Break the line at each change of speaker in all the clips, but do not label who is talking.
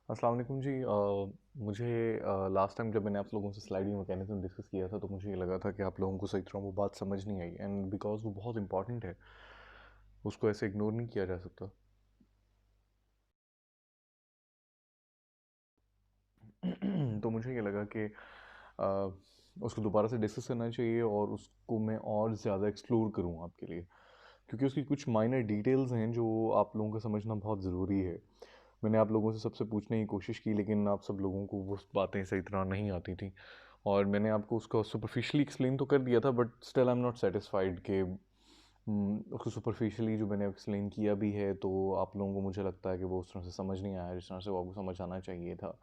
अस्सलाम वालेकुम जी। मुझे लास्ट टाइम जब मैंने आप लोगों से स्लाइडिंग मैकेनिज्म डिस्कस किया था तो मुझे ये लगा था कि आप लोगों को सही तरह वो बात समझ नहीं आई, एंड बिकॉज वो बहुत इंपॉर्टेंट है उसको ऐसे इग्नोर नहीं किया जा सकता। तो मुझे ये लगा कि उसको दोबारा से डिस्कस करना चाहिए और उसको मैं और ज़्यादा एक्सप्लोर करूँ आपके लिए, क्योंकि उसकी कुछ माइनर डिटेल्स हैं जो आप लोगों को समझना बहुत ज़रूरी है। मैंने आप लोगों से सबसे पूछने की कोशिश की, लेकिन आप सब लोगों को वो बातें सही तरह नहीं आती थी, और मैंने आपको उसका सुपरफिशली एक्सप्लेन तो कर दिया था, but still I am not satisfied कि उसको सुपरफिशली जो मैंने एक्सप्लेन किया भी है तो आप लोगों को मुझे लगता है कि वो उस तरह से समझ नहीं आया जिस तरह से वो आपको समझ आना चाहिए था।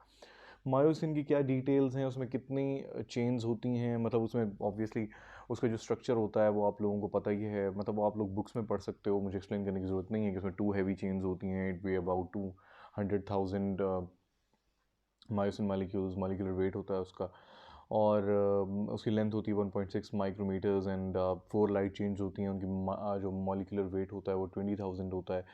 मायोसिन की क्या डिटेल्स हैं, उसमें कितनी चेन्स होती हैं, मतलब उसमें ऑब्वियसली उसका जो स्ट्रक्चर होता है वो आप लोगों को पता ही है, मतलब वो आप लोग बुक्स में पढ़ सकते हो, मुझे एक्सप्लेन करने की ज़रूरत नहीं है कि उसमें 2 हैवी चेन्स होती हैं, it be about 200,000 myosin molecules, molecular weight होता है उसका, और उसकी लेंथ होती है 1.6 माइक्रोमीटर्स, एंड 4 लाइट चेन्स होती हैं उनकी। जो मॉलिकुलर वेट होता है वो 20,000 होता है,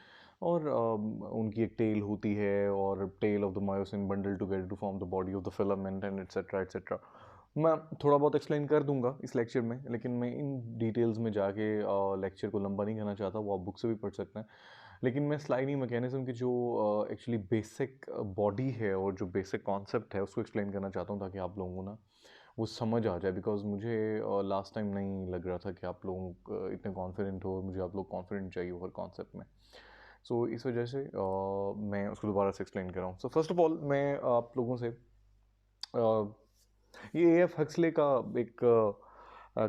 और उनकी एक टेल होती है, और tail of the myosin bundle together to form the body of the filament, and etcetera etcetera. मैं थोड़ा बहुत एक्सप्लेन कर दूंगा इस लेक्चर में, लेकिन मैं इन डिटेल्स में जाके लेक्चर को लंबा नहीं करना चाहता, वो आप बुक से भी पढ़ सकते हैं। लेकिन मैं स्लाइडिंग मैकेनिज्म की जो एक्चुअली बेसिक बॉडी है और जो बेसिक कॉन्सेप्ट है उसको एक्सप्लेन करना चाहता हूँ, ताकि आप लोगों को ना वो समझ आ जाए, बिकॉज मुझे लास्ट टाइम नहीं लग रहा था कि आप लोग इतने कॉन्फिडेंट हो, मुझे आप लोग कॉन्फिडेंट चाहिए हर कॉन्सेप्ट में। सो इस वजह से मैं उसको दोबारा से एक्सप्लेन कर रहा हूँ। सो फर्स्ट ऑफ ऑल मैं आप लोगों से ये एफ हक्सले का एक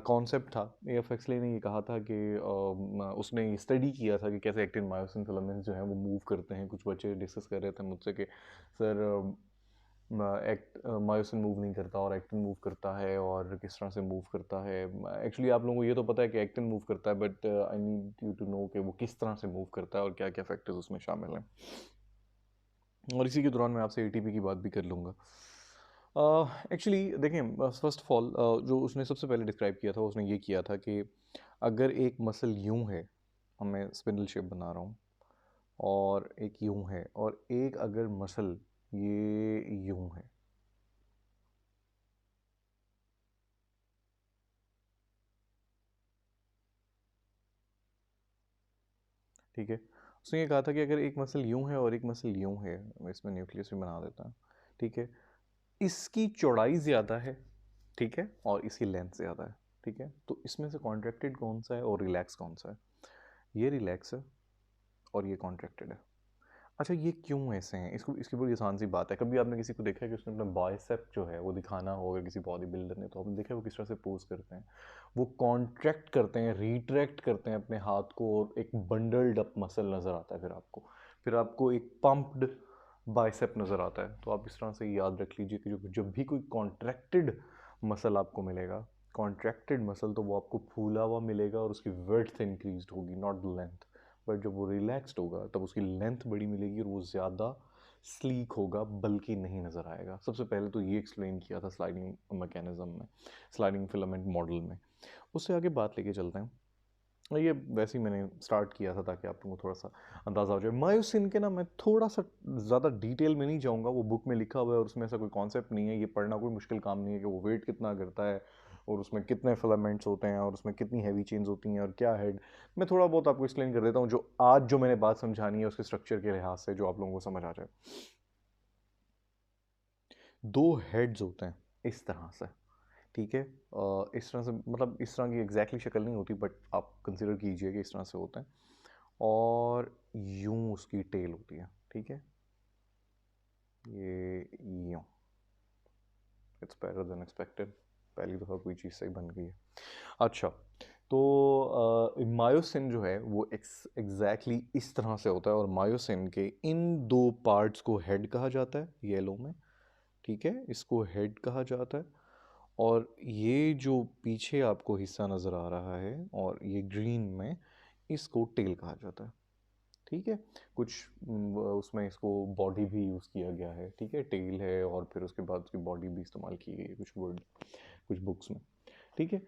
कॉन्सेप्ट था। एफ हक्सले ने ये कहा था कि उसने स्टडी किया था कि कैसे एक्टिन मायोसिन फिलामेंट्स जो हैं वो मूव करते हैं। कुछ बच्चे डिस्कस कर रहे थे मुझसे कि सर मायोसिन मूव नहीं करता और एक्टिन मूव करता है, और किस तरह से मूव करता है। एक्चुअली आप लोगों को ये तो पता है कि एक्टिन मूव करता है, but I need you to know कि वो किस तरह से मूव करता है और क्या क्या फैक्टर्स उसमें शामिल हैं, और इसी के दौरान मैं आपसे एटीपी की बात भी कर लूँगा। एक्चुअली देखें, फर्स्ट ऑफ ऑल जो उसने सबसे पहले डिस्क्राइब किया था उसने ये किया था कि अगर एक मसल यूं है, मैं स्पिंडल शेप बना रहा हूँ, और एक यूं है, और एक अगर मसल ये यूं है, ठीक है। उसने ये कहा था कि अगर एक मसल यूं है और एक मसल यूं है, मैं इसमें न्यूक्लियस भी बना देता हूँ, ठीक है, इसकी चौड़ाई ज़्यादा है, ठीक है, और इसकी लेंथ ज़्यादा है, ठीक है, तो इसमें से कॉन्ट्रैक्टेड कौन सा है और रिलैक्स कौन सा है? ये रिलैक्स है और ये कॉन्ट्रैक्टेड है। अच्छा, ये क्यों ऐसे हैं? इसको इसकी बड़ी आसान सी बात है। कभी आपने किसी को देखा है कि उसने अपना बाइसेप जो है वो दिखाना हो, अगर किसी बॉडी बिल्डर ने, तो आपने देखा है वो किस तरह से पोज करते हैं? वो कॉन्ट्रैक्ट करते हैं, रिट्रैक्ट करते हैं अपने हाथ को, और एक बंडल्ड अप मसल नज़र आता है फिर आपको एक पंप्ड बाइसेप नज़र आता है। तो आप इस तरह से याद रख लीजिए कि जब भी कोई कॉन्ट्रैक्टेड मसल आपको मिलेगा, कॉन्ट्रैक्टेड मसल, तो वो आपको फूला हुआ मिलेगा और उसकी विड्थ इंक्रीज होगी, नॉट द लेंथ। बट जब वो रिलैक्स्ड होगा तब उसकी लेंथ बड़ी मिलेगी और वो ज़्यादा स्लीक होगा, बल्कि नहीं नज़र आएगा। सबसे पहले तो ये एक्सप्लेन किया था स्लाइडिंग मैकेनिज्म में, स्लाइडिंग फिलामेंट मॉडल में। उससे आगे बात लेके चलते हैं। ये वैसे ही मैंने स्टार्ट किया था ताकि आप लोगों को थोड़ा सा अंदाज़ा हो जाए। मायोसिन के ना मैं थोड़ा सा ज़्यादा डिटेल में नहीं जाऊँगा, वो बुक में लिखा हुआ है और उसमें ऐसा कोई कॉन्सेप्ट नहीं है, ये पढ़ना कोई मुश्किल काम नहीं है कि वो वेट कितना करता है और उसमें कितने फिलामेंट्स होते हैं और उसमें कितनी हैवी चेन्स होती हैं और क्या हेड। मैं थोड़ा बहुत आपको एक्सप्लेन कर देता हूँ, जो आज जो मैंने बात समझानी है उसके स्ट्रक्चर के लिहाज से, जो आप लोगों को समझ आ जाए। 2 हेड्स होते हैं इस तरह से, ठीक है। इस तरह से, मतलब इस तरह की एग्जैक्टली शक्ल नहीं होती, बट आप कंसिडर कीजिए कि इस तरह से होते हैं, और यूं उसकी टेल होती है, ठीक है, ये यूं। इट्स बेटर देन एक्सपेक्टेड, पहली दफ़ा कोई चीज़ सही बन गई है। अच्छा, तो मायोसिन जो है वो एग्जैक्टली इस तरह से होता है, और मायोसिन के इन 2 पार्ट्स को हेड कहा जाता है, येलो में, ठीक है, इसको हेड कहा जाता है। और ये जो पीछे आपको हिस्सा नज़र आ रहा है और ये ग्रीन में, इसको टेल कहा जाता है, ठीक है। कुछ उसमें इसको बॉडी भी यूज़ किया गया है, ठीक है, टेल है और फिर उसके बाद उसकी बॉडी भी इस्तेमाल की गई है कुछ वर्ड, कुछ बुक्स में, ठीक है।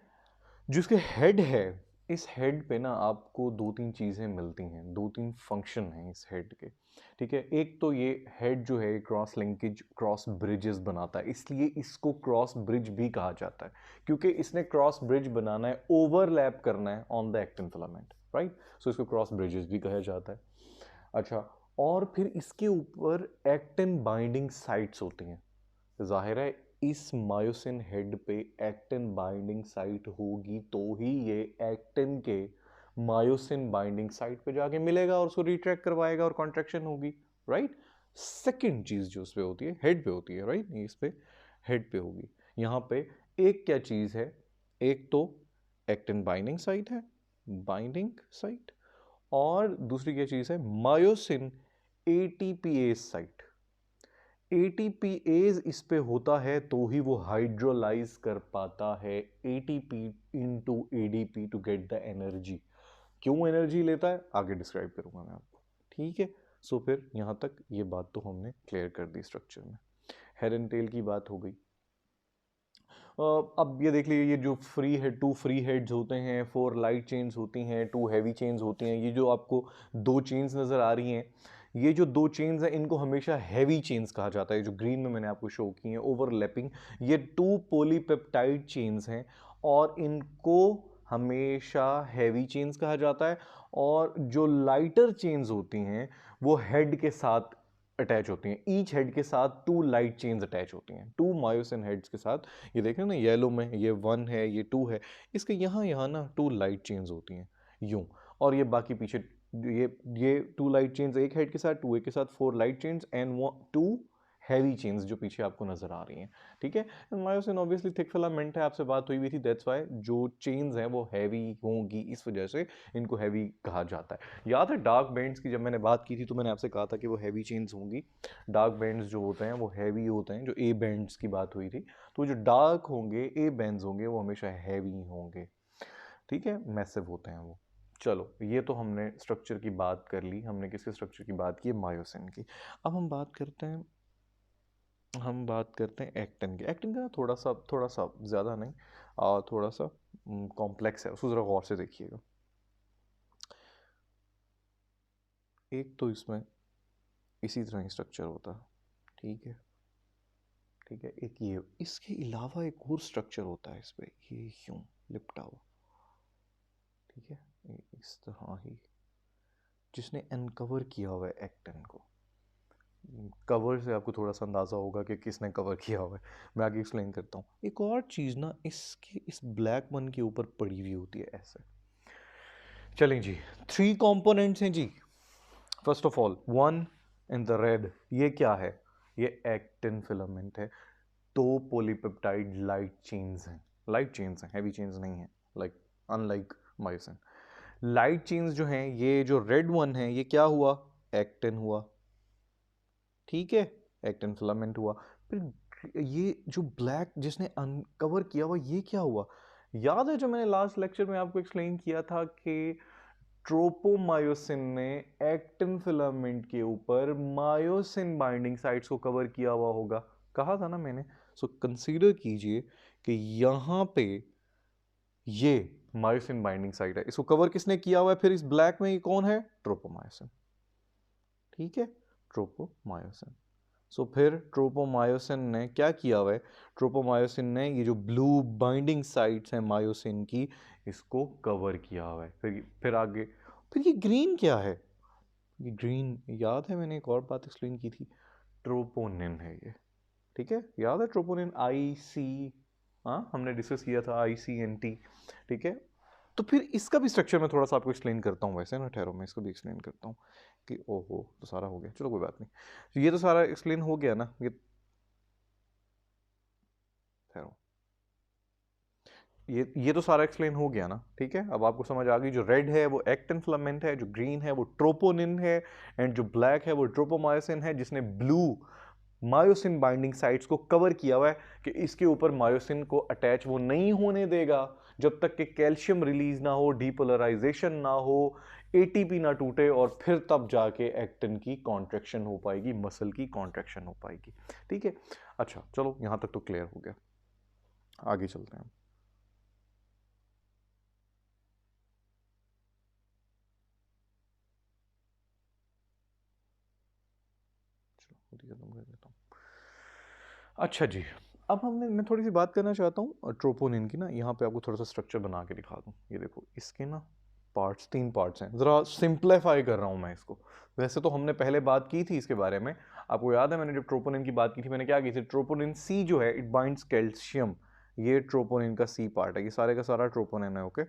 जिसके हेड है इस हेड पे ना आपको दो तीन चीज़ें मिलती हैं, दो तीन फंक्शन हैं इस हेड के, ठीक है। एक तो ये हेड जो है क्रॉस लिंकेज, क्रॉस ब्रिजेस बनाता है, इसलिए इसको क्रॉस ब्रिज भी कहा जाता है, क्योंकि इसने क्रॉस ब्रिज बनाना है, ओवरलैप करना है on the actin filament, right. So इसको क्रॉस ब्रिजेस भी कहा जाता है। अच्छा, और फिर इसके ऊपर एक्टिन बाइंडिंग साइट्स होती हैं। जाहिर है इस मायोसिन हेड पे एक्टिन बाइंडिंग साइट होगी तो ही ये एक्टिन के मायोसिन बाइंडिंग साइट पे जाके मिलेगा और उसको रिट्रैक्ट करवाएगा और कॉन्ट्रैक्शन होगी, राइट। सेकंड चीज जो उस पे होती है, हेड पे होती है, राइट, इस पे हेड पे होगी। यहां पे एक क्या चीज है, एक तो एक्टिन बाइंडिंग साइट है, बाइंडिंग साइट, और दूसरी क्या चीज है, मायोसिन एटीपीएस साइट। एटीपीएज इस पे होता है तो ही वो हाइड्रोलाइज कर पाता है ATP into ADP to get the energy. क्यों एनर्जी लेता है आगे डिस्क्राइब करूंगा मैं आपको, ठीक है। सो फिर यहां तक ये बात तो हमने क्लियर कर दी स्ट्रक्चर में। हेड एंड टेल की बात हो गई। अब ये देख लीजिए, ये जो free head, two free heads होते हैं, फोर लाइट चेन्स होती हैं, टू हैवी चेन्स होती हैं। ये जो आपको दो चेन्स नजर आ रही हैं, ये जो दो चेन्स हैं इनको हमेशा हैवी चेन्स कहा जाता है। जो ग्रीन में मैंने आपको शो की हैं ओवरलैपिंग, ये टू पॉलीपेप्टाइड चेन्स हैं और इनको हमेशा हैवी चेन्स कहा जाता है। और जो लाइटर चेन्स होती हैं वो हेड के साथ अटैच होती हैं, ईच हेड के साथ टू लाइट चेन्स अटैच होती हैं, टू मायोसिन हेड्स के साथ। ये देख रहे हैं ना, येलो में ये 1 है, ये 2 है, इसके यहाँ यहाँ ना टू लाइट चेन्स होती हैं यूं। और ये बाकी पीछे ये टू लाइट चेन्स एक हेड के साथ, टू एक के साथ, four light chains and two heavy chains जो पीछे आपको नजर आ रही हैं, ठीक है। मायोसिन ऑब्वियसली थिक फिलामेंट है, आपसे बात हुई हुई थी, दैट्स व्हाई जो चेन्स हैं वो हैवी होंगी, इस वजह से इनको हैवी कहा जाता है। याद है डार्क बैंड्स की जब मैंने बात की थी तो मैंने आपसे कहा था कि वो हैवी चेन्स होंगी। डार्क बैंड्स जो होते हैं वो हैवी होते हैं, जो ए बैंड्स की बात हुई थी, तो जो डार्क होंगे ए बैंड्स होंगे वो हमेशा हैवी होंगे, ठीक है, मैसिव होते हैं वो। चलो, ये तो हमने स्ट्रक्चर की बात कर ली। हमने किसके स्ट्रक्चर की बात की, मायोसिन की। अब हम बात करते हैं एक्टिन की। एक्टिन का थोड़ा सा ज़्यादा नहीं, थोड़ा सा कॉम्प्लेक्स है, उसको ज़रा गौर से देखिएगा। एक तो इसमें इसी तरह ही स्ट्रक्चर होता है, ठीक है, ठीक है। एक ये, इसके अलावा एक और स्ट्रक्चर होता है इस पे, ये यूं लिपटा हुआ, ठीक है, इस तरह ही, जिसने अनकवर किया हुआ है एक्टिन को। कवर से आपको थोड़ा सा अंदाज़ा होगा कि किसने कवर किया हुआ है, मैं आगे एक्सप्लेन करता हूँ। एक और चीज़ ना इसके इस ब्लैक वन के ऊपर पड़ी हुई होती है ऐसे। चलें जी, 3 कंपोनेंट्स हैं जी। First of all, one in the red, ये क्या है, ये एक्टिन फिलामेंट है। दो पॉलीपेप्टाइड लाइट चेन्स हैं, लाइट चेन्स हैं, हैवी चेन्स नहीं है, like unlike myosin. Light chains जो हैं, ये जो रेड वन है ये क्या हुआ, एक्टिन हुआ, ठीक है, एक्टिन फिलामेंट हुआ। फिर ये जो ब्लैक जिसने अनकवर किया हुआ, ये क्या हुआ, याद है जो मैंने लास्ट लेक्चर में आपको एक्सप्लेन किया था कि ट्रोपोमायोसिन ने एक्टिन फिलामेंट के ऊपर मायोसिन बाइंडिंग साइट्स को कवर किया हुआ होगा, कहा था ना मैंने। सो कंसीडर कीजिए कि यहां पे ये मायोसिन बाइंडिंग साइट है, इसको कवर किसने किया हुआ है, फिर इस ब्लैक में ये कौन है, ट्रोपोमायोसिन, ठीक है, ट्रोपोमायोसिन। सो फिर ट्रोपोमायोसिन ने क्या किया हुआ है, ट्रोपोमायोसिन ने ये जो ब्लू बाइंडिंग साइट्स हैं मायोसिन की, इसको कवर किया हुआ है। फिर आगे, फिर ये ग्रीन क्या है, ये ग्रीन, याद है मैंने एक और बात एक्सप्लेन की थी, ट्रोपोनिन है ये, ठीक है, याद है ट्रोपोनिन, आई सी, हाँ हमने डिस्कस किया था, ICNT, ठीक है। तो फिर इसका भी स्ट्रक्चर मैं थोड़ा सा आपको एक्सप्लेन करता हूँ, वैसे ना ठहरो मैं इसको भी एक्सप्लेन करता हूँ कि ओहो तो सारा हो गया, चलो कोई बात नहीं, तो ये तो सारा एक्सप्लेन हो गया ना, ये ठहरो, ये तो सारा एक्सप्लेन हो गया ना, ठीक है। अब आपको समझ आ गई, जो रेड है वो एक्टिन फिलामेंट है, जो ग्रीन है वो ट्रोपोनिन है, एंड जो ब्लैक है वो ट्रोपोमायोसिन है, जिसने ब्लू मायोसिन बाइंडिंग साइट्स को कवर किया हुआ है कि इसके ऊपर मायोसिन को अटैच वो नहीं होने देगा जब तक कि कैल्शियम रिलीज ना हो, डीपोलराइजेशन ना हो, एटीपी ना टूटे, और फिर तब जाके एक्टिन की कॉन्ट्रैक्शन हो पाएगी, मसल की कॉन्ट्रैक्शन हो पाएगी, ठीक है। अच्छा चलो, यहां तक तो क्लियर हो गया, आगे चलते हैं। खुद ही खत्म कर देता हूँ। अच्छा जी, अब मैं थोड़ी सी बात करना चाहता हूँ ट्रोपोनिन की ना। यहाँ पे आपको थोड़ा सा स्ट्रक्चर बना के दिखा दूँ। ये देखो, इसके ना पार्ट्स, 3 पार्ट्स हैं। ज़रा सिंप्लीफाई कर रहा हूँ मैं इसको। वैसे तो हमने पहले बात की थी इसके बारे में। आपको याद है मैंने जब ट्रोपोनिन की बात की थी, मैंने क्या की थी? ट्रोपोनिन सी जो है, इट बाइंड्स कैल्शियम। ये ट्रोपोनिन का सी पार्ट है, ये सारे का सारा ट्रोपोनिन है। ओके,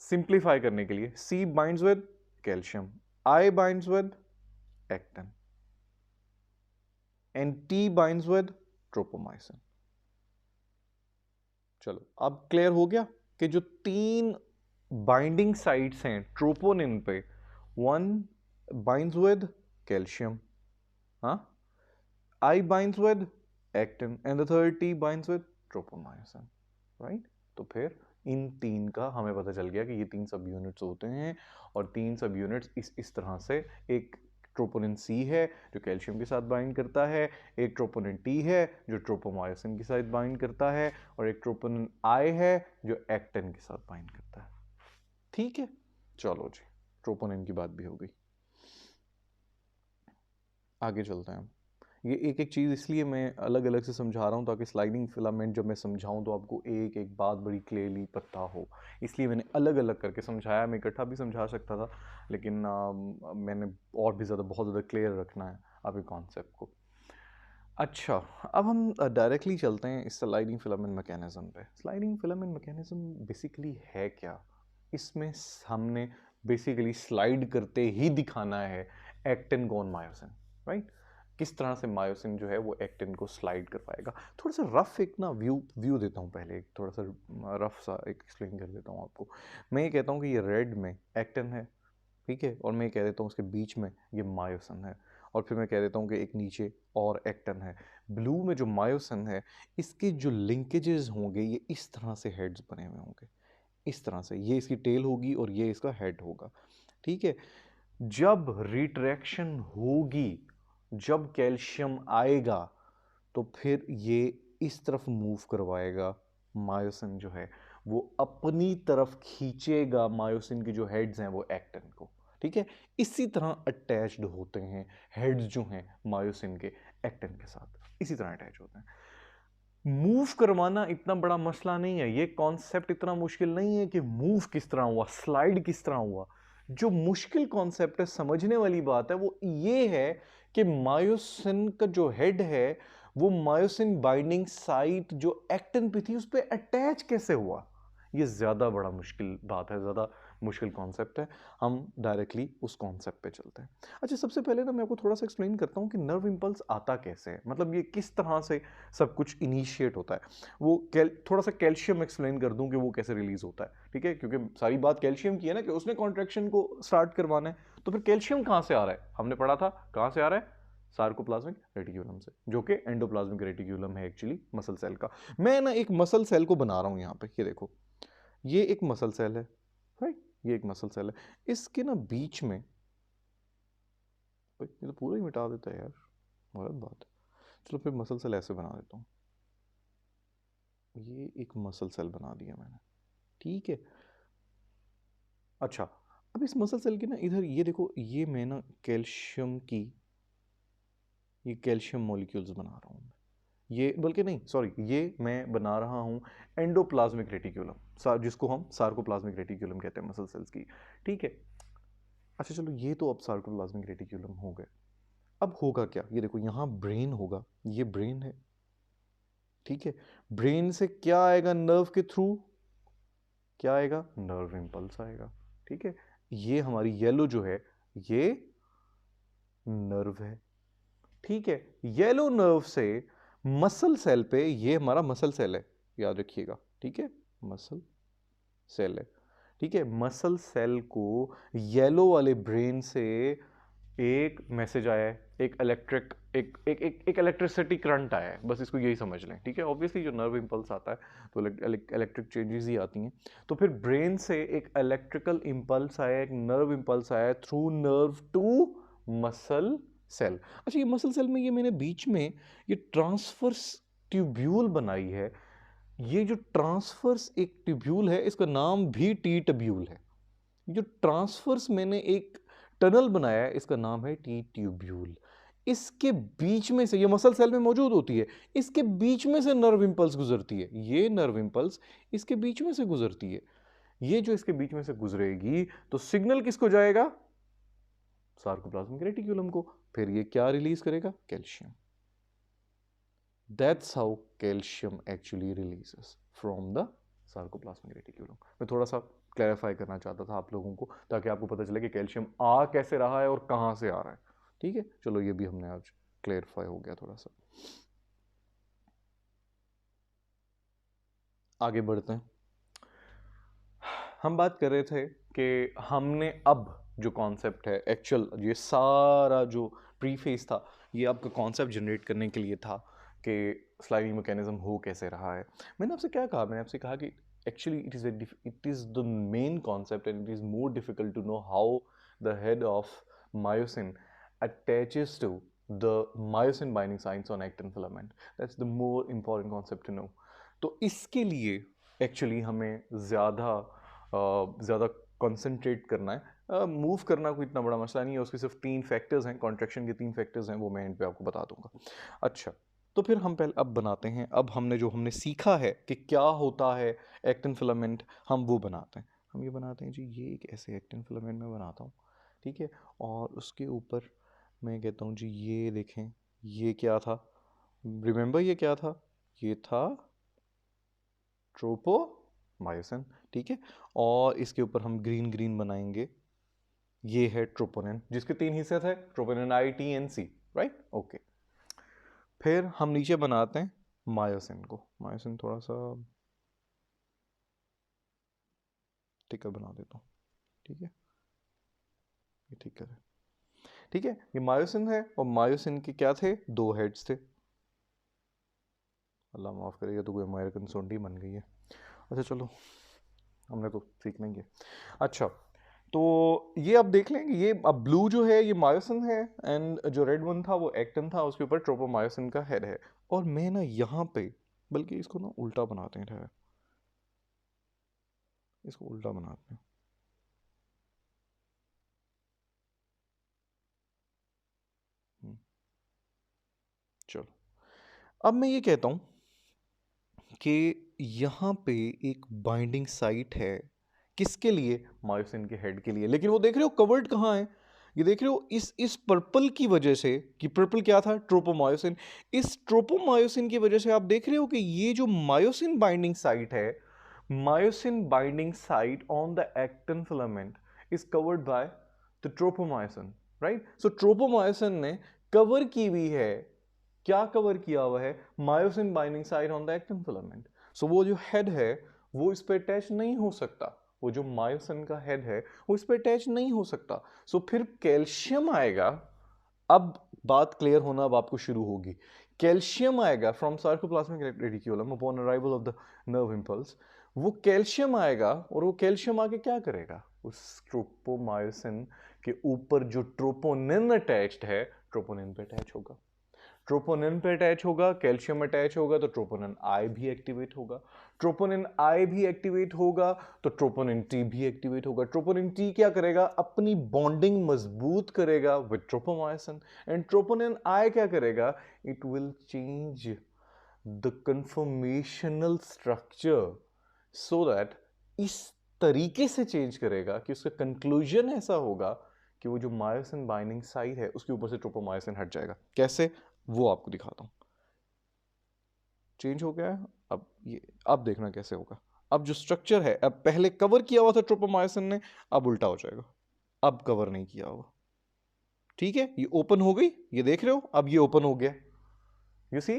सिंप्लीफाई करने के लिए, C binds with calcium, I binds with actin, and T binds with tropomyosin. चलो, अब क्लियर हो गया कि जो 3 बाइंडिंग साइट्स हैं ट्रोपोनिन पे, 1 बाइंड्स विद कैल्शियम, हाँ, I binds with actin and the third T binds with tropomyosin, right? तो फिर इन 3 का हमें पता चल गया कि ये 3 सब यूनिट्स होते हैं, और 3 सब यूनिट्स इस तरह से, एक ट्रोपोनिन सी है जो कैल्शियम के साथ बाइंड करता है, एक ट्रोपोनिन टी है जो ट्रोपोमायोसिन के साथ बाइंड करता है, और एक ट्रोपोनिन आई है जो एक्टिन के साथ बाइंड करता है। ठीक है, चलो जी, ट्रोपोनिन की बात भी हो गई। आगे चलते हैं। ये एक एक चीज़ इसलिए मैं अलग अलग से समझा रहा हूँ ताकि स्लाइडिंग फिलामेंट जब मैं समझाऊँ तो आपको एक एक बात बड़ी क्लियरली पता हो, इसलिए मैंने अलग अलग करके समझाया। मैं इकट्ठा भी समझा सकता था, लेकिन मैंने और भी ज़्यादा, बहुत ज़्यादा क्लियर रखना है आपके कॉन्सेप्ट को। अच्छा, अब हम डायरेक्टली चलते हैं इस स्लाइडिंग फिलामेंट मैकेनिज्म पे। स्लाइडिंग फिलामेंट मैकेनिज्म बेसिकली है क्या? इसमें हमने बेसिकली स्लाइड करते ही दिखाना है एक्टिन को ऑन मायोसिन, राइट? किस तरह से मायोसिन जो है वो एक्टिन को स्लाइड कर पाएगा। थोड़ा सा रफ एक ना व्यू देता हूँ पहले, एक थोड़ा सा रफ सा एक एक्सप्लेन कर देता हूँ आपको। मैं ये कहता हूँ कि ये रेड में एक्टिन है, ठीक है, और मैं कह देता हूँ उसके बीच में ये मायोसिन है, और फिर मैं कह देता हूँ कि एक नीचे और एक्टिन है। ब्लू में जो मायोसिन है, इसके जो लिंकेजेस होंगे ये इस तरह से हेड्स बने हुए होंगे, इस तरह से। ये इसकी टेल होगी और ये इसका हेड होगा, ठीक है। जब रिट्रैक्शन होगी, जब कैल्शियम आएगा, तो फिर ये इस तरफ मूव करवाएगा, मायोसिन जो है वो अपनी तरफ खींचेगा मायोसिन की जो हेड्स हैं वो एक्टिन को, ठीक है। इसी तरह अटैच्ड होते हैं हेड्स जो हैं मायोसिन के एक्टिन के साथ, इसी तरह अटैच होते हैं। मूव करवाना इतना बड़ा मसला नहीं है, ये कॉन्सेप्ट इतना मुश्किल नहीं है कि मूव किस तरह हुआ, स्लाइड किस तरह हुआ। जो मुश्किल कॉन्सेप्ट है, समझने वाली बात है, वो ये है कि मायोसिन का जो हेड है वो मायोसिन बाइंडिंग साइट जो एक्टिन पे थी उस पर अटैच कैसे हुआ। ये ज्यादा बड़ा मुश्किल बात है, ज्यादा मुश्किल कॉन्सेप्ट है। हम डायरेक्टली उस कॉन्सेप्ट पे चलते हैं। अच्छा, सबसे पहले ना मैं आपको थोड़ा सा एक्सप्लेन करता हूँ कि नर्व इंपल्स आता कैसे है, मतलब ये किस तरह से सब कुछ इनिशिएट होता है। वो थोड़ा सा कैल्शियम एक्सप्लेन कर दूं कि वो कैसे रिलीज होता है, ठीक है, क्योंकि सारी बात कैल्शियम की है ना कि उसने कॉन्ट्रैक्शन को स्टार्ट करवाना है। तो फिर कैल्शियम कहां से आ रहा है? हमने पढ़ा था कहां से आ रहा है, सार्कोप्लाज्मिक रेटिक्यूलम से, जो कि एंडोप्लाज्मिक रेटिक्यूलम है एक्चुअली मसल सेल का। मैं ना एक मसल सेल को बना रहा हूं यहां पे, ये देखो, ये एक मसल सेल है, राइट, ये एक मसल सेल है। इसके ना बीच में, ये तो पूरा ही मिटा देता है यार, गलत बात है। चलो फिर मसल सेल ऐसे बना देता हूँ, ये एक मसल सेल बना दिया मैंने, ठीक है। अच्छा, अब इस मसल सेल के ना इधर ये देखो, ये मैं ना कैल्शियम की, ये कैल्शियम मॉलिक्यूल्स बना रहा हूँ मैं। ये बल्कि नहीं, सॉरी, ये मैं बना रहा हूँ एंडोप्लाज्मिक रेटिक्यूलम, जिसको हम सार्कोप्लाज्मिक रेटिक्यूलम कहते हैं मसल सेल्स की, ठीक है। अच्छा चलो, ये तो अब सार्कोप्लाज्मिक रेटिक्यूलम हो गए। अब होगा क्या, ये देखो, यहाँ ब्रेन होगा, ये ब्रेन है, ठीक है। ब्रेन से क्या आएगा नर्व के थ्रू, क्या आएगा, नर्व इंपल्स आएगा, ठीक है। ये हमारी येलो जो है ये नर्व है, ठीक है। येलो नर्व से मसल सेल पे, ये हमारा मसल सेल है, याद रखिएगा, ठीक है, मसल सेल है, ठीक है। मसल सेल को येलो वाले ब्रेन से एक मैसेज आया है, एक इलेक्ट्रिक एक इलेक्ट्रिसिटी करंट आया है, बस इसको यही समझ लें, ठीक है। ऑब्वियसली जो नर्व इंपल्स आता है तो इलेक्ट्रिक चेंजेस ही आती हैं। तो फिर ब्रेन से एक इलेक्ट्रिकल इंपल्स आया, एक नर्व इंपल्स आया through nerve to muscle cell. अच्छा, ये मसल सेल में ये मैंने बीच में ये ट्रांसफर्स ट्यूब्यूल बनाई है। ये जो ट्रांसफर्स एक ट्यूब्यूल है, इसका नाम भी टी ट्यूब्यूल है। जो ट्रांसफर्स मैंने एक टनल बनाया है, इसका नाम है टी ट्यूब्यूल। इसके बीच में से, ये मसल सेल में मौजूद होती है, इसके बीच में से नर्व इंपल्स गुजरती है, ये नर्व इंपल्स इसके बीच में से गुजरती है। ये जो इसके बीच में से गुजरेगी तो सिग्नल किसको जाएगा? सार्कोप्लाज्मिक रेटिक्यूलम को। फिर ये क्या रिलीज करेगा? Calcium. That's how calcium actually releases from the sarcoplasmic reticulum। मैं थोड़ा सा क्लैरिफाई करना चाहता था आप लोगों को, ताकि आपको पता चले कि कैल्शियम आ कैसे रहा है और कहाँ से आ रहा है। ठीक है, चलो ये भी हमने आज क्लैरिफाई हो गया थोड़ा सा। आगे बढ़ते हैं। हम बात कर रहे थे कि हमने अब जो कॉन्सेप्ट है एक्चुअल, ये सारा जो प्रीफेस था ये आपका कॉन्सेप्ट जनरेट करने के लिए था कि स्लाइडिंग मैकेनिज्म हो कैसे रहा है। मैंने आपसे क्या कहा? मैंने आपसे कहा कि actually it is the main concept and it is more difficult to know how the head of myosin attaches to the myosin binding sites on actin filament. That's the more important concept to know. तो इसके लिए actually हमें ज़्यादा concentrate करना है। Move करना कोई इतना बड़ा मसला नहीं है, उसके सिर्फ 3 फैक्टर्स हैं, कॉन्ट्रैक्शन के 3 फैक्टर्स हैं, वो मैं एंड पे आपको बता दूंगा। अच्छा, तो फिर हम पहले अब बनाते हैं। अब हमने सीखा है कि क्या होता है एक्टिन फिलामेंट, हम वो बनाते हैं। हम ये बनाते हैं जी, ये एक ऐसे एक्टिन फिलामेंट में बनाता हूँ, ठीक है। और उसके ऊपर मैं कहता हूँ जी, ये देखें, ये क्या था? रिमेंबर ये क्या था? ये था ट्रोपोमायोसिन, ठीक है। और इसके ऊपर हम ग्रीन ग्रीन बनाएंगे, ये है ट्रोपोनिन, जिसके 3 हिस्से थे, troponin I, T and C, right, okay. फिर हम नीचे बनाते हैं मायोसिन को। मायोसिन थोड़ा सा थिकर बना देता हूँ, ठीक है, ये थिकर है, ठीक है। ये मायोसिन है और मायोसिन के क्या थे? 2 हेड्स थे। अल्लाह माफ़ करेगा, तो कोई अमेरिकन सोंडी बन गई है। अच्छा चलो, हमने तो सीखना ही है। अच्छा, तो ये आप देख लेंगे, ये अब ब्लू जो है ये मायोसिन है एंड जो रेड वन था वो एक्टिन था, उसके ऊपर ट्रोपोमायोसिन का हेड है। और मैं ना यहाँ पे, बल्कि इसको ना उल्टा बनाते हैं, ठहरा, इसको उल्टा बनाते हैं। चलो, अब मैं ये कहता हूँ कि यहाँ पे एक बाइंडिंग साइट है, किसके लिए? मायोसिन के हेड के लिए। लेकिन वो देख रहे हो कवर्ड कहाँ है? ये देख रहे हो इस पर्पल की वजह से, कि पर्पल क्या था? ट्रोपोमायोसिन। इस ट्रोपोमायोसिन की वजह से आप देख रहे हो कि ये जो मायोसिन बाइंडिंग साइट है, myosin binding site on the actin filament is covered by the tropomyosin, right. So tropomyosin ने कवर की हुई है, क्या कवर किया हुआ है? Myosin binding site on the actin filament. So वो जो हेड है वो इस पे अटैच नहीं हो सकता, वो जो मायोसिन का हेड है वो इस पे अटैच नहीं हो सकता। सो फिर कैल्शियम आएगा। अब बात क्लियर होना अब आपको शुरू होगी। कैल्शियम आएगा from sarcoplasmic reticulum upon arrival of the nerve impulse. वो कैल्शियम आएगा और वो कैल्शियम आके क्या करेगा? उस ट्रोपोमायोसिन के ऊपर जो ट्रोपोनिन अटैच्ड है, ट्रोपोनिन पे अटैच होगा। ट्रोपोनिन पे अटैच होगा, कैल्शियम अटैच होगा, तो ट्रोपोनिन आई भी एक्टिवेट होगा। ट्रोपोनिन आई भी एक्टिवेट होगा तो ट्रोपोनिन टी भी एक्टिवेट होगा। ट्रोपोनिन टी क्या करेगा? अपनी बॉन्डिंग मजबूत करेगा विद ट्रोपोमायोसिन। एंड ट्रोपोनिन आई क्या करेगा? It will change the conformational structure so that, इस तरीके से चेंज करेगा कि उसका कंक्लूजन ऐसा होगा कि वो जो मायोसिन बाइंडिंग साइट है उसके ऊपर से ट्रोपोमायोसिन हट जाएगा। कैसे? वो आपको दिखाता हूं। चेंज हो गया है। अब देखना कैसे होगा। अब जो स्ट्रक्चर है, अब पहले कवर किया हुआ था ट्रोपोमायोसिन ने, अब उल्टा हो जाएगा। अब कवर नहीं किया हुआ, ठीक है। ये ओपन हो गई, ये देख रहे हो, अब ये ओपन हो गया। यू सी,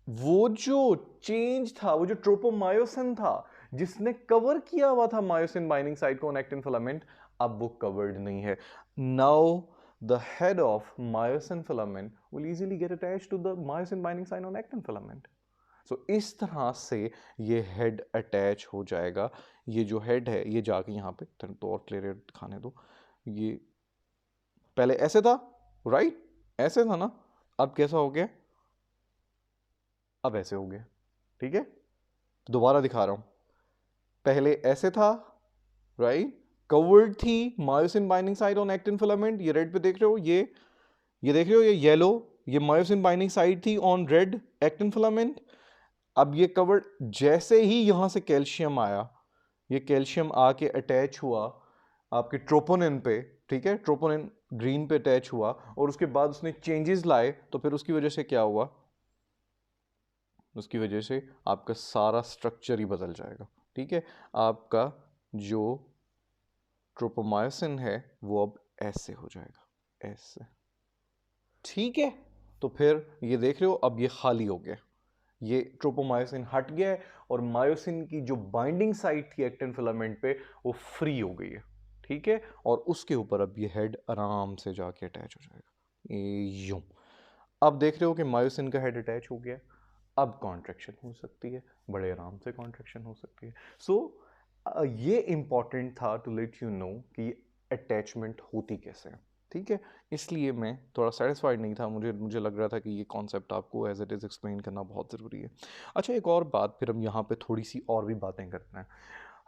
वो जो चेंज था, वो जो ट्रोपोमायोसिन था जिसने कवर किया हुआ था मायोसिन बाइंडिंग साइट को ऑन एक्टिन फिलामेंट, अब वो कवर्ड नहीं है। Now the head of myosin filament will easily get attached to the myosin binding site on actin filament. So इस तरह से ये हेड अटैच हो जाएगा। ये जो हेड है ये जाके यहाँ पे, तो और क्लियर दिखाने दो। ये पहले ऐसे था, राइट, ऐसे था ना, अब कैसा हो गया? अब ऐसे हो गया, ठीक है। दोबारा दिखा रहा हूं, पहले ऐसे था, राइट, कवर्ड थी myosin binding site on actin filament, ये रेड पे देख रहे हो, ये देख रहे हो, ये येलो, ये मायोसिन बाइंडिंग साइट थी ऑन रेड एक्टिन फिलामेंट। अब ये कवर्ड, जैसे ही यहां से कैल्शियम आया, ये कैल्शियम आके अटैच हुआ आपके ट्रोपोनिन पे, ठीक है, ट्रोपोनिन ग्रीन पे अटैच हुआ, और उसके बाद उसने चेंजेस लाए, तो फिर उसकी वजह से क्या हुआ, उसकी वजह से आपका सारा स्ट्रक्चर ही बदल जाएगा, ठीक है। आपका जो ट्रोपोमायोसिन है वो अब ऐसे हो जाएगा, ऐसे, ठीक है। तो फिर ये देख रहे हो, अब ये खाली हो गया, ये ट्रोपोमायोसिन हट गया है, और मायोसिन की जो बाइंडिंग साइट थी एक्टिन फिलामेंट पे वो फ्री हो गई है, ठीक है। और उसके ऊपर अब ये हेड आराम से जाके अटैच हो जाएगा, यूं। अब देख रहे हो कि मायोसिन का हेड अटैच हो गया, अब कॉन्ट्रैक्शन हो सकती है, बड़े आराम से कॉन्ट्रैक्शन हो सकती है। सो ये इंपॉर्टेंट था टू लेट यू नो कि अटैचमेंट होती कैसे है, ठीक है। इसलिए मैं थोड़ा सेटिस्फाइड नहीं था, मुझे मुझे लग रहा था कि ये कॉन्सेप्ट आपको एज इट इज़ एक्सप्लेन करना बहुत ज़रूरी है। अच्छा, एक और बात, फिर हम यहाँ पे थोड़ी सी और भी बातें करते हैं।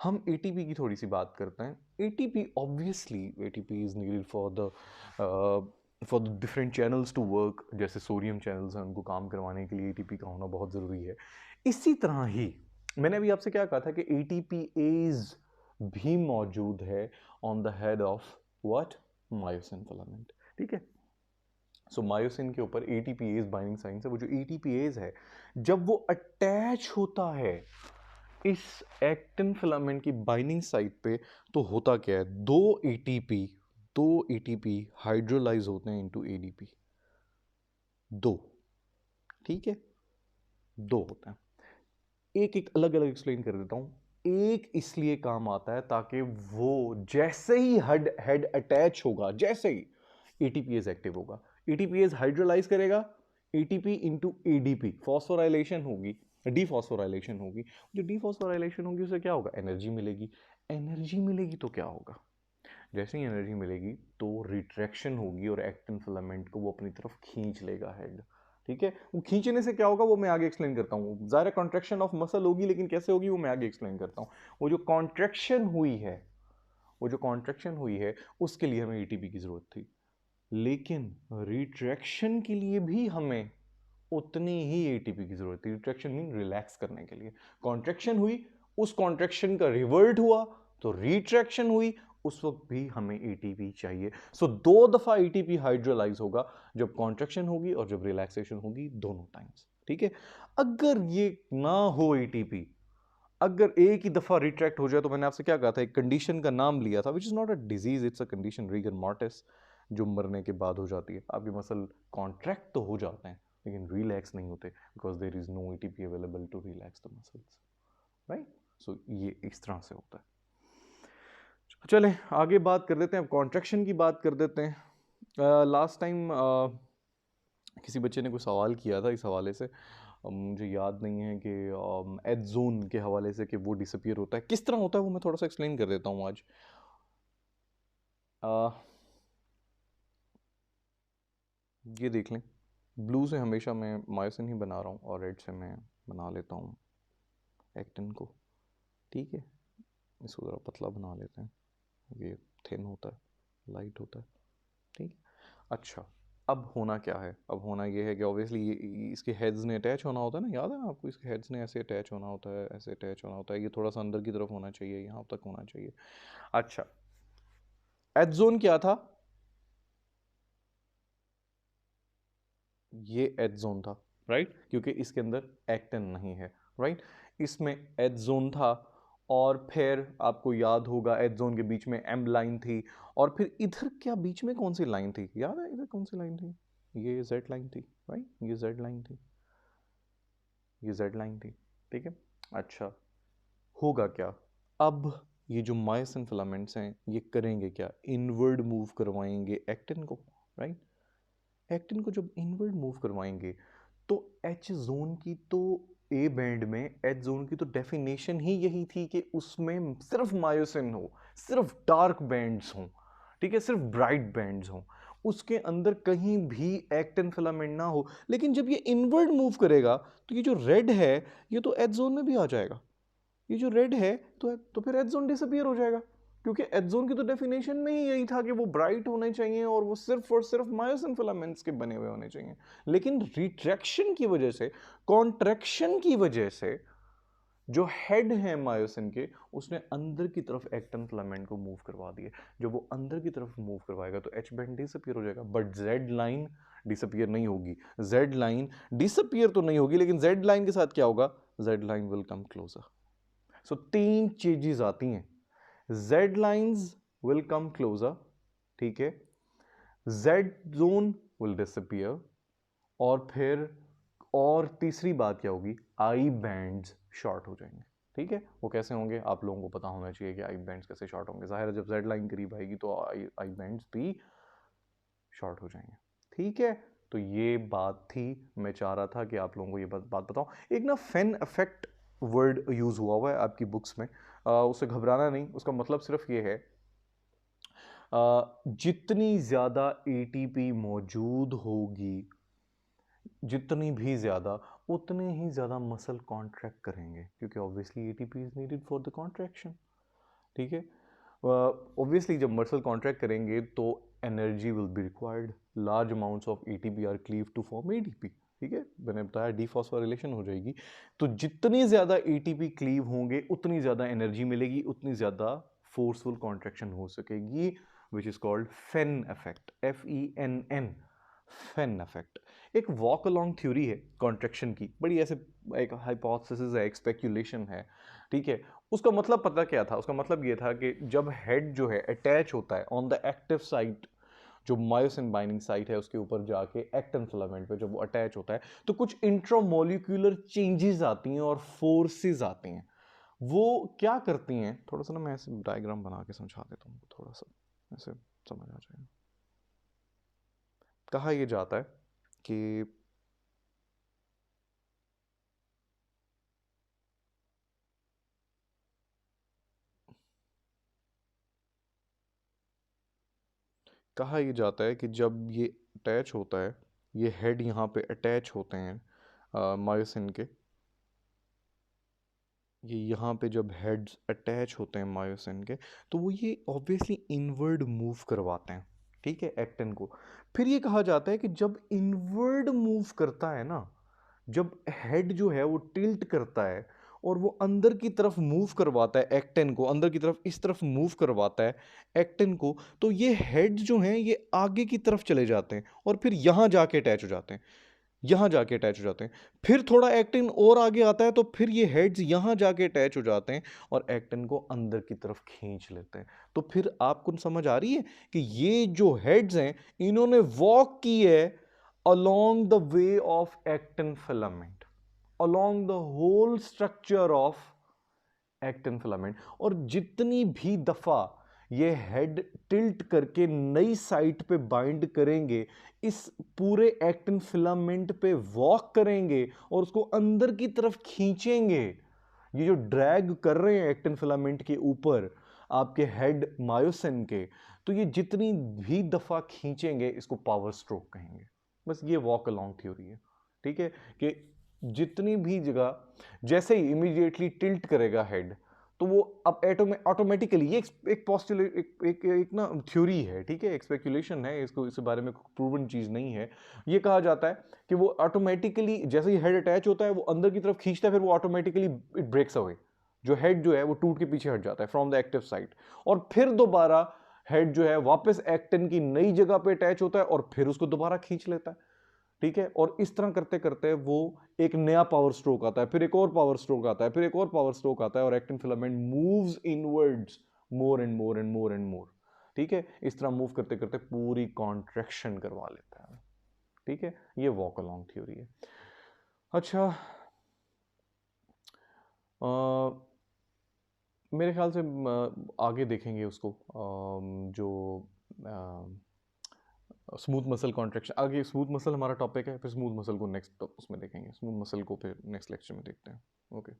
हम एटीपी की थोड़ी सी बात करते हैं। ATP obviously, ATP is needed for the different channels to work, जैसे सोडियम चैनल्स हैं उनको काम करवाने के लिए एटीपी का होना बहुत ज़रूरी है। इसी तरह ही मैंने अभी आपसे क्या कहा था कि एटीपीएज भी मौजूद है on the head of what, myosin filament, ठीक है। सो मायोसिन के ऊपर एटीपीएज बाइंडिंग साइट है। वो जो एटीपीएज है, जब वो अटैच होता है इस एक्टिन फिलामेंट की बाइंडिंग साइट पे, तो होता क्या है, दो एटीपी हाइड्रोलाइज होते हैं इनटू एडीपी, दो, ठीक है, दो होते हैं। एक एक अलग अलग एक्सप्लेन कर देता हूं। एक इसलिए काम आता है ताकि वो जैसे ही हेड अटैच होगा, जैसे ही एटीपीएस एक्टिव होगा, एटीपीएस हाइड्रोलाइज करेगा, एटीपी इंटू एडीपी, फॉस्फोराइलेशन होगी, डीफॉस्फोराइलेशन होगी। जो डीफॉस्फोराइलेशन होगी उससे क्या होगा, एनर्जी मिलेगी। एनर्जी मिलेगी तो क्या होगा, जैसे ही एनर्जी मिलेगी तो रिट्रैक्शन होगी और एक्टिन फिलामेंट को वो अपनी तरफ खींच लेगा हेड, ठीक है। वो खींचने से क्या होगा वो मैं आगे एक्सप्लेन करता हूँ। ज़ाहिर कॉन्ट्रैक्शन ऑफ मसल होगी, लेकिन कैसे होगी वो मैं आगे एक्सप्लेन करता हूँ। वो जो कॉन्ट्रैक्शन हुई है, वो जो कॉन्ट्रैक्शन हुई है उसके लिए हमें एटीपी की जरूरत थी, लेकिन रिट्रैक्शन के लिए भी हमें उतनी ही एटीपी की जरूरत थी। रिट्रैक्शन मीन रिलैक्स करने के लिए। कॉन्ट्रैक्शन हुई, उस कॉन्ट्रैक्शन का रिवर्ट हुआ, तो रिट्रैक्शन हुई, उस वक्त भी हमें एटीपी चाहिए। सो दो दफा एटीपी हाइड्रोलाइज होगा, जब कॉन्ट्रैक्शन होगी और जब रिलैक्सेशन होगी, दोनों टाइम्स, ठीक है। अगर ये ना हो एटीपी, अगर एक ही दफा रिट्रैक्ट हो जाए, तो मैंने आपसे क्या कहा था, एक कंडीशन का नाम लिया था, which is not a disease, it's a condition, rigger mortis, जो मरने के बाद हो जाती है। आपके मसल कॉन्ट्रैक्ट तो हो जाते हैं लेकिन रिलैक्स नहीं होते, because there is no ATP available to relax the muscles, right. So ये इस तरह से होता है। चलें आगे बात कर देते हैं, अब कॉन्ट्रैक्शन की बात कर देते हैं। लास्ट टाइम किसी बच्चे ने कोई सवाल किया था इस हवाले से, मुझे याद नहीं है कि एड जोन के हवाले से, कि वो डिसअपियर होता है, किस तरह होता है वो मैं थोड़ा सा एक्सप्लेन कर देता हूँ आज। ये देख लें, ब्लू से हमेशा मैं मायोसिन ही बना रहा हूँ और रेड से मैं बना लेता हूँ एक्टिन को, ठीक है। इसको ज़रा पतला बना लेते हैं, ये थिन होता है, लाइट होता है, ठीक है। अच्छा, अब होना क्या है, अब होना ये है कि ऑब्वियसली ये इसके हेड्स ने अटैच होना होता है ना, याद है ना आपको, इसके हेड्स ने ऐसे अटैच होना होता है, ऐसे अटैच होना होता है, ये थोड़ा सा अंदर की तरफ होना चाहिए, यहाँ तक होना चाहिए। अच्छा, एज जोन क्या था, ये एज जोन था, राइट, क्योंकि इसके अंदर एक्टिन नहीं है, राइट। इसमें एज जोन था, और फिर आपको याद होगा एज जोन के बीच में एम लाइन थी, और फिर इधर क्या बीच में कौन सी लाइन थी, याद है इधर कौन सी लाइन थी, ये जेड लाइन थी, राइट, ये जेड लाइन थी, ये जेड लाइन थी, ठीक है। अच्छा, होगा क्या, अब ये जो मायोसिन फिलामेंट्स हैं ये करेंगे क्या, इनवर्ड मूव करवाएंगे एक्टिन को, राइट। एक्टिन को जब इनवर्ड मूव करवाएंगे, तो एच जोन की तो, ए बैंड में एच जोन की तो डेफिनेशन ही यही थी कि उसमें सिर्फ मायोसिन हो, सिर्फ डार्क बैंड्स हों, ठीक है, सिर्फ ब्राइट बैंड्स हों, उसके अंदर कहीं भी एक्टिन फिलामेंट ना हो। लेकिन जब ये इनवर्ड मूव करेगा, तो ये जो रेड है ये तो एच जोन में भी आ जाएगा, ये जो रेड है तो फिर एच जोन डिसअपीयर हो जाएगा, क्योंकि एड्ज़ोन की तो डेफिनेशन में ही यही था कि वो ब्राइट होने चाहिए और वो सिर्फ और सिर्फ मायोसिन फिलामेंट्स के बने हुए होने चाहिए। लेकिन रिट्रैक्शन की वजह से, कॉन्ट्रैक्शन की वजह से जो हेड है मायोसिन के, उसने अंदर की तरफ एक्टिन फिलामेंट को मूव करवा दिए। जब वो अंदर की तरफ मूव करवाएगा तो एच बैंड डिसअपीयर हो जाएगा, बट जेड लाइन डिसअपीयर नहीं होगी। जेड लाइन डिसअपीयर तो नहीं होगी, लेकिन जेड लाइन के साथ क्या होगा? Z line will come closer. So तीन चीजें आती हैं, Z lines will come closer, ठीक है, जेड जोन विल डिसअपीयर, और फिर और तीसरी बात क्या होगी? आई बैंड्स शॉर्ट हो जाएंगे। ठीक है, वो कैसे होंगे आप लोगों को पता होना चाहिए कि आई बैंड्स कैसे शॉर्ट होंगे। जाहिर है जब जेड लाइन करीब आएगी तो आई बैंड्स भी शॉर्ट हो जाएंगे। ठीक है, तो ये बात थी, मैं चाह रहा था कि आप लोगों को ये बात बताऊं। एक ना फेन इफेक्ट वर्ड यूज हुआ है आपकी बुक्स में, उससे घबराना नहीं, उसका मतलब सिर्फ ये है जितनी ज्यादा एटीपी मौजूद होगी, जितनी भी ज्यादा, उतने ही ज्यादा मसल कॉन्ट्रैक्ट करेंगे, क्योंकि obviously ATP is needed for the contraction. ठीक है, ऑब्वियसली जब मसल कॉन्ट्रैक्ट करेंगे तो energy will be required, large amounts of ATP are cleave to form ADP. ठीक है, मैंने बताया डीफॉस्फोराइलेशन हो जाएगी, तो जितनी ज्यादा एटीपी क्लीव होंगे उतनी ज्यादा एनर्जी मिलेगी, उतनी ज्यादा फोर्सफुल कॉन्ट्रैक्शन हो सकेगी, which is called fan effect, FENN, fan effect. एक वॉक अलोंग थ्योरी है कॉन्ट्रैक्शन की, बड़ी ऐसे एक हाइपोथेसिस है, एक स्पेक्यूलेशन है। ठीक है, उसका मतलब पता क्या था? उसका मतलब ये था कि जब हेड जो है अटैच होता है ऑन द एक्टिव साइट, जो मायोसिन बाइंडिंग साइट है उसके ऊपर जाके एक्टिन फिलामेंट पे जब वो अटैच होता है, तो कुछ इंट्रामोलिक्यूलर चेंजेस आती हैं और फोर्सेस आती हैं। वो क्या करती हैं, थोड़ा सा ना मैं ऐसे डायग्राम बना के समझा देता हूँ, थोड़ा सा ऐसे समझ आ जाएगा। कहा यह जाता है कि कहा यह जाता है कि जब ये अटैच होता है, ये हेड यहाँ पे अटैच होते हैं मायोसिन के, ये यहाँ पे जब हेड्स अटैच होते हैं मायोसिन के, तो वो ये ऑब्वियसली इनवर्ड मूव करवाते हैं। ठीक है, एक्टिन को। फिर ये कहा जाता है कि जब इनवर्ड मूव करता है ना, जब हेड जो है वो टिल्ट करता है और वो अंदर की तरफ मूव करवाता है एक्टिन को, अंदर की तरफ इस तरफ मूव करवाता है एक्टिन को, तो ये हेड जो हैं ये आगे की तरफ चले जाते हैं और फिर यहां जाके अटैच हो जाते हैं, यहां जाके अटैच हो जाते हैं। फिर थोड़ा एक्टिन और आगे आता है तो फिर ये हेड्स यहां जाके अटैच हो जाते हैं और एक्टिन को अंदर की तरफ खींच लेते हैं। तो फिर आपको समझ आ रही है कि ये जो हेड्स हैं इन्होंने वॉक की है along the way of actin filament, along the whole structure of actin filament। और जितनी भी दफा ये हेड टिल्ट करके नई साइट पे बाइंड करेंगे, इस पूरे एक्टिन फिलामेंट पे वॉक करेंगे और उसको अंदर की तरफ खींचेंगे, ये जो ड्रैग कर रहे हैं एक्टिन फिलामेंट के ऊपर आपके हेड मायोसिन के, तो ये जितनी भी दफा खींचेंगे इसको पावर स्ट्रोक कहेंगे। बस ये वॉक अलोंग थ्योरी है। ठीक है, कि जितनी भी जगह जैसे ही इमीडिएटली टिल्ट करेगा हेड, तो वो अब ऑटोमेटिकली, ये एक पोस्टुलेट, एक ना थ्योरी है, ठीक है, एक स्पेकुलेशन है, इसको इस बारे में प्रूवन चीज नहीं है। ये कहा जाता है कि वो ऑटोमेटिकली जैसे ही हेड अटैच होता है वो अंदर की तरफ खींचता है, फिर वो ऑटोमेटिकली इट ब्रेक्स अवे, जो हेड जो है वो टूट के पीछे हट जाता है फ्रॉम द एक्टिव साइट, और फिर दोबारा हेड जो है वापस एक्टिन की नई जगह पे अटैच होता है और फिर उसको दोबारा खींच लेता है। ठीक है, और इस तरह करते करते वो एक नया पावर स्ट्रोक आता है, फिर एक और पावर स्ट्रोक आता है, फिर एक और पावर स्ट्रोक आता है, और actin filament moves inwards more and more and more and more. ठीक है, इस तरह मूव करते करते पूरी कॉन्ट्रैक्शन करवा लेता है। ठीक है, ये वॉक अलोंग थ्योरी है। अच्छा, मेरे ख्याल से आगे देखेंगे उसको, जो स्मूथ मसल कॉन्ट्रैक्शन, आगे स्मूथ मसल हमारा टॉपिक है, फिर स्मूथ मसल को नेक्स्ट उसमें देखेंगे, स्मूथ मसल को फिर नेक्स्ट लेक्चर में देखते हैं। ओके।